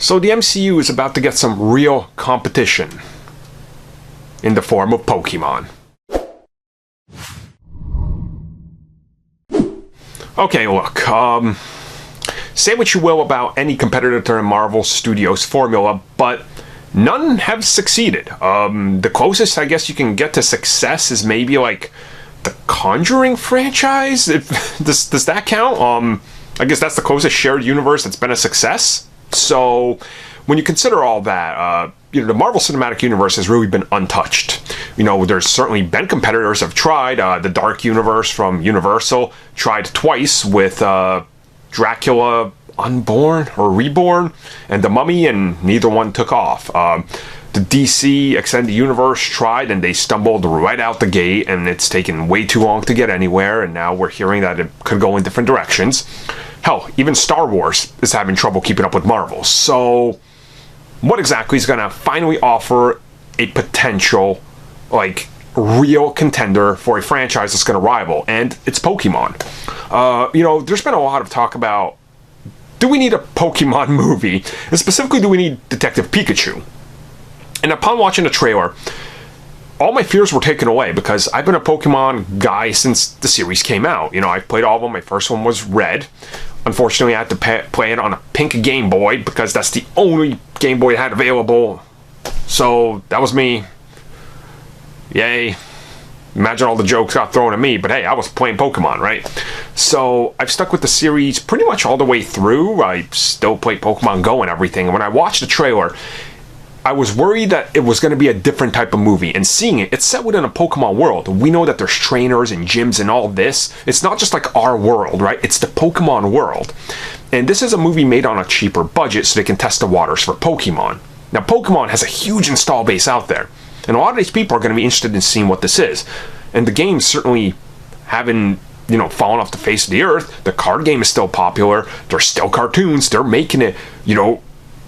So the MCU is about to get some real competition in the form of Pokemon. Okay, look, say what you will about any competitor to Marvel Studios formula, but none have succeeded. The closest I guess you can get to success is maybe like the Conjuring franchise. Does that count? I guess that's the closest shared universe that's been a success. So when you consider all that, the Marvel Cinematic Universe has really been untouched. There's certainly been competitors have tried. The Dark Universe from Universal tried twice with Dracula Unborn or Reborn and The Mummy, and neither one took off. The DC Extended Universe tried, and they stumbled right out the gate, and it's taken way too long to get anywhere, and now we're hearing that it could go in different directions. Hell, even Star Wars is having trouble keeping up with Marvel. So what exactly is going to finally offer a potential, real contender for a franchise that's going to rival? And it's Pokemon. There's been a lot of talk about, do we need a Pokemon movie? And specifically, do we need Detective Pikachu? And upon watching the trailer, all my fears were taken away, because I've been a Pokemon guy since the series came out. I've played all of them. My first one was Red. Unfortunately, I had to play it on a pink Game Boy, because that's the only Game Boy I had available. So that was me. Yay. Imagine all the jokes got thrown at me, but hey, I was playing Pokemon, right? So I've stuck with the series pretty much all the way through. I still play Pokemon Go and everything. And when I watched the trailer, I was worried that it was going to be a different type of movie, and seeing it's set within a Pokemon world. We know that there's trainers and gyms and all this. It's not just like our world, right? It's the Pokemon world. And this is a movie made on a cheaper budget so they can test the waters for Pokemon. Now, Pokemon has a huge install base out there, and a lot of these people are going to be interested in seeing what this is. And the games certainly haven't, fallen off the face of the earth. The card game is still popular. There's still cartoons. They're making it,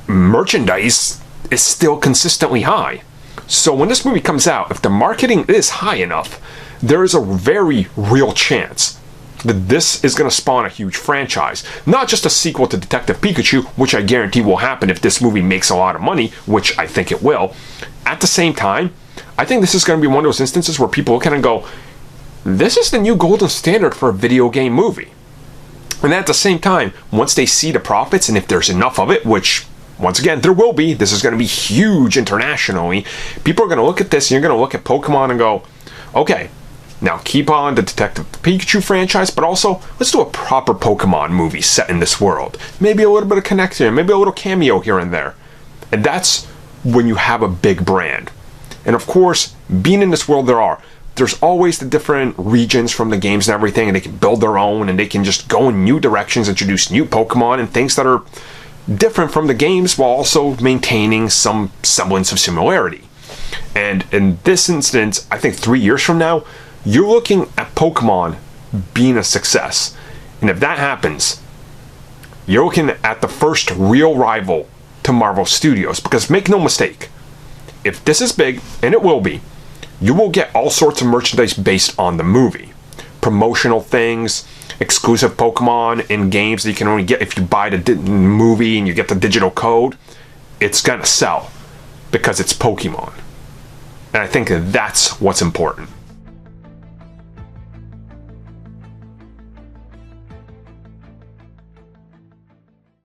merchandise is still consistently high. So when this movie comes out, if the marketing is high enough, there is a very real chance that this is going to spawn a huge franchise. Not just a sequel to Detective Pikachu, which I guarantee will happen if this movie makes a lot of money, which I think it will. At the same time, I think this is going to be one of those instances where people look at it and go, this is the new golden standard for a video game movie. And at the same time, once they see the profits, and if there's enough of it, which once again, there will be. This is going to be huge internationally. People are going to look at this, and you're going to look at Pokemon and go, okay, now keep on the Detective Pikachu franchise, but also let's do a proper Pokemon movie set in this world. Maybe a little bit of connection, maybe a little cameo here and there. And that's when you have a big brand. And of course, being in this world, there's always the different regions from the games and everything, and they can build their own, and they can just go in new directions, introduce new Pokemon and things that are different from the games while also maintaining some semblance of similarity. And in this instance, I think 3 years from now, you're looking at Pokemon being a success. And if that happens, you're looking at the first real rival to Marvel Studios. Because make no mistake, if this is big, and it will be, you will get all sorts of merchandise based on the movie. Promotional things, exclusive Pokemon in games that you can only get if you buy the movie and you get the digital code. It's gonna sell because it's Pokemon. And I think that's what's important.